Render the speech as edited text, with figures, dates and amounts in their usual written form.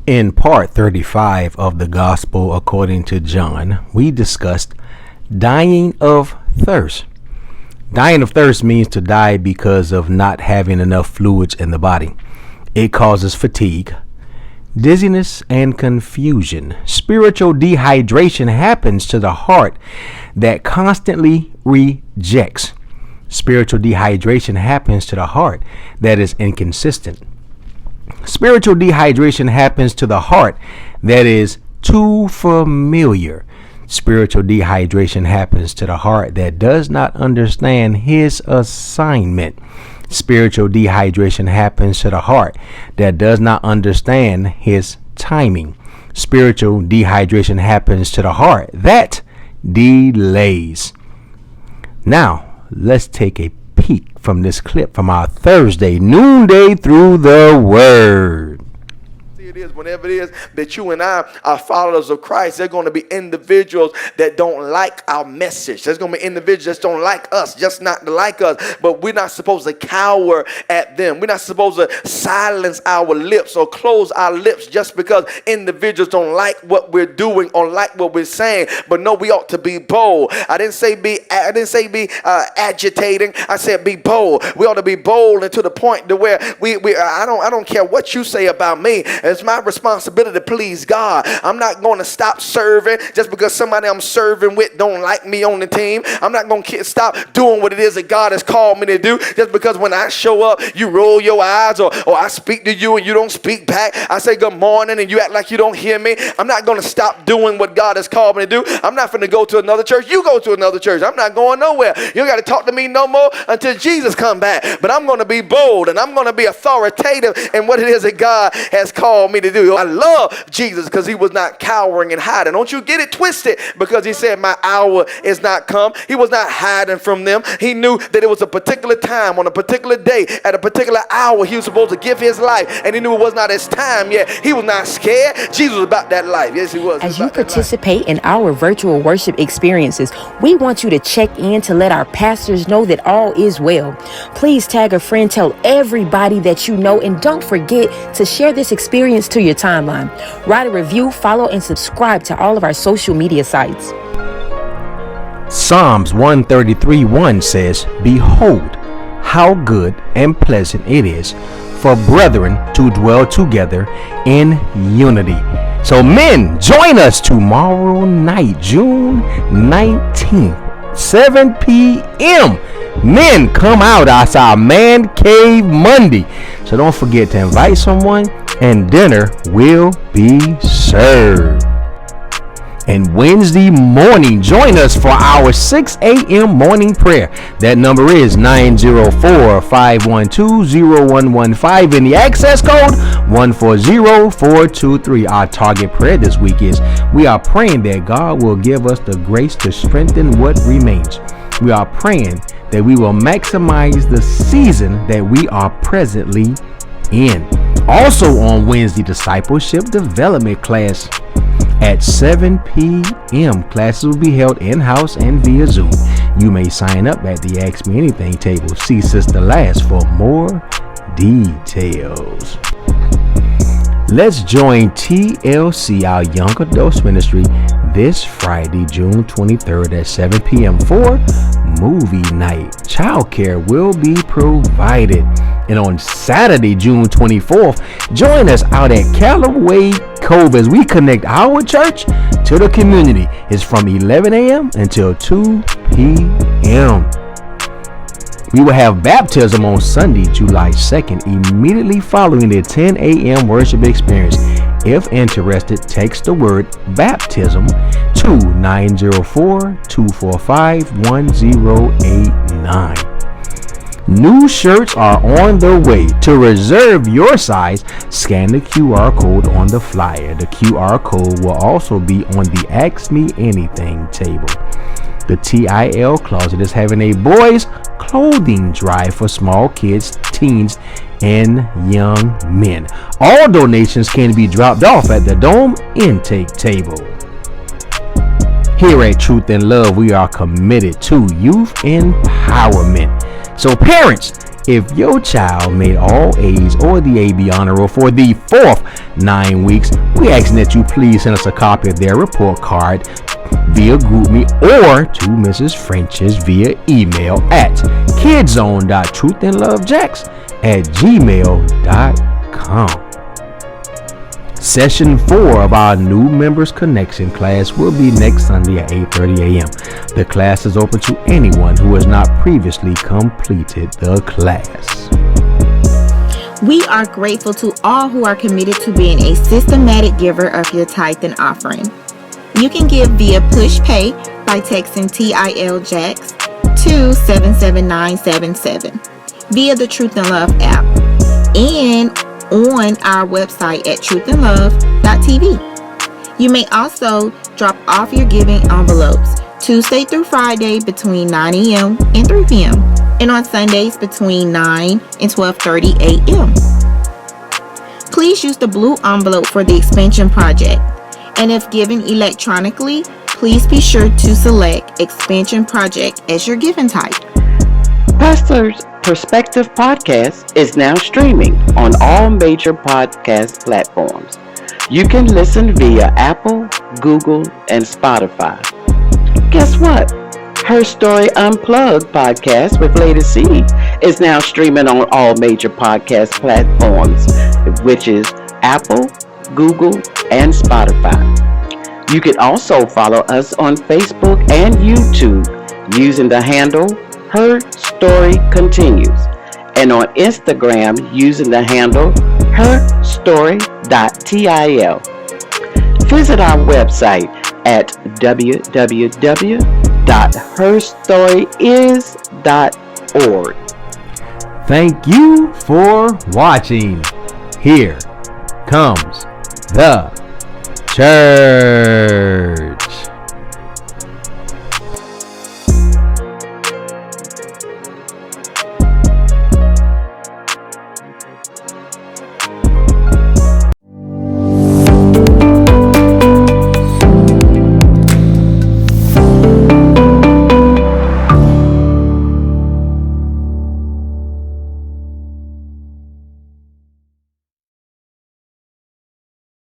In part 35 of the Gospel according to John, we discussed dying of thirst. Dying of thirst means to die because of not having enough fluids in the body. It causes fatigue, dizziness, and confusion. Spiritual dehydration happens to the heart that constantly rejects. Spiritual dehydration happens to the heart that is inconsistent. Spiritual dehydration happens to the heart that is too familiar. Spiritual dehydration happens to the heart that does not understand his assignment. Spiritual dehydration happens to the heart that does not understand his timing. Spiritual dehydration happens to the heart that delays. Now, let's take a peek from this clip from our Thursday noonday through the Word. It is whenever it is that you and I are followers of Christ, there's going to be individuals that don't like our message. There's going to be individuals that don't like us, just not like us, but we're not supposed to cower at them. We're not supposed to silence our lips or close our lips just because individuals don't like what we're doing or like what we're saying. But no, we ought to be bold. I didn't say be agitating. I said be bold. We ought to be bold and to the point to where I don't care what you say about me. It's my responsibility to please God. I'm not going to stop serving just because somebody I'm serving with don't like me on the team. I'm not going to stop doing what it is that God has called me to do just because when I show up, you roll your eyes or I speak to you and you don't speak back. I say good morning and you act like you don't hear me. I'm not going to stop doing what God has called me to do. I'm not going to go to another church. You go to another church. I'm not going nowhere. You got to talk to me no more until Jesus come back. But I'm going to be bold and I'm going to be authoritative in what it is that God has called me to do. I love Jesus because he was not cowering and hiding. Don't you get it twisted because he said my hour is not come. He was not hiding from them. He knew that it was a particular time on a particular day at a particular hour he was supposed to give his life, and he knew it was not his time yet. He was not scared. Jesus was about that life. Yes, he was. As you participate in our virtual worship experiences, we want you to check in to let our pastors know that all is well. Please tag a friend, tell everybody that you know, and don't forget to share this experience to your timeline. Write a review, follow, and subscribe to all of our social media sites. Psalms 133:1 says, "Behold, how good and pleasant it is for brethren to dwell together in unity." So men, join us tomorrow night, June 19th, 7 p.m. Men, come out. That's our Man Cave Monday. So don't forget to invite someone, and dinner will be served. And Wednesday morning, join us for our 6 a.m. morning prayer. That number is 904-512-0115, and the access code 140423. Our target prayer this week is we are praying that God will give us the grace to strengthen what remains. We are praying that we will maximize the season that we are presently in. Also on Wednesday, discipleship development class at 7 p.m. Classes will be held in-house and via Zoom. You may sign up at the Ask Me Anything table. See Sister Lass for more details. Let's join TLC, our young adults ministry, this Friday, June 23rd at 7 p.m. for movie night. Childcare will be provided. And on Saturday, June 24th, join us out at Callaway Cove as we connect our church to the community. It's from 11 a.m. until 2 p.m. We will have baptism on Sunday, July 2nd, immediately following the 10 a.m. worship experience. If interested, text the word baptism to 904-245-1089. New shirts are on the way. To reserve your size, scan the QR code on the flyer. The QR code will also be on the Ask Me Anything table. The TIL Closet is having a boys clothing drive for small kids, teens, and young men. All donations can be dropped off at the Dome intake table. Here at Truth and Love, we are committed to youth empowerment. So parents, If your child made all A's or the AB honor roll for the fourth 9 weeks, we ask that you please send us a copy of their report card via GroupMe or to Mrs. French's via email at kidzone.truthandlovejacks@gmail.com. Session 4 of our new members connection class will be next Sunday at 8:30 a.m. The class is open to anyone who has not previously completed the class. We are grateful to all who are committed to being a systematic giver of your tithe and offering. You can give via push pay by texting TILJAX to 77977 via the Truth and Love app and on our website at truthandlove.tv. You may also drop off your giving envelopes Tuesday through Friday between 9 a.m. and 3 p.m. and on Sundays between 9 and 12:30 a.m. Please use the blue envelope for the expansion project. And if given electronically, please be sure to select Expansion Project as your giving type. Pastor's Perspective Podcast is now streaming on all major podcast platforms. You can listen via Apple, Google, and Spotify. Guess what? Her Story Unplugged podcast with Lady C is now streaming on all major podcast platforms, which is Apple, Google, and Spotify. You can also follow us on Facebook and YouTube using the handle Her Story Continues, and on Instagram using the handle herstory.til. Visit our website at www.herstoryis.org. Thank you for watching. Here comes the church.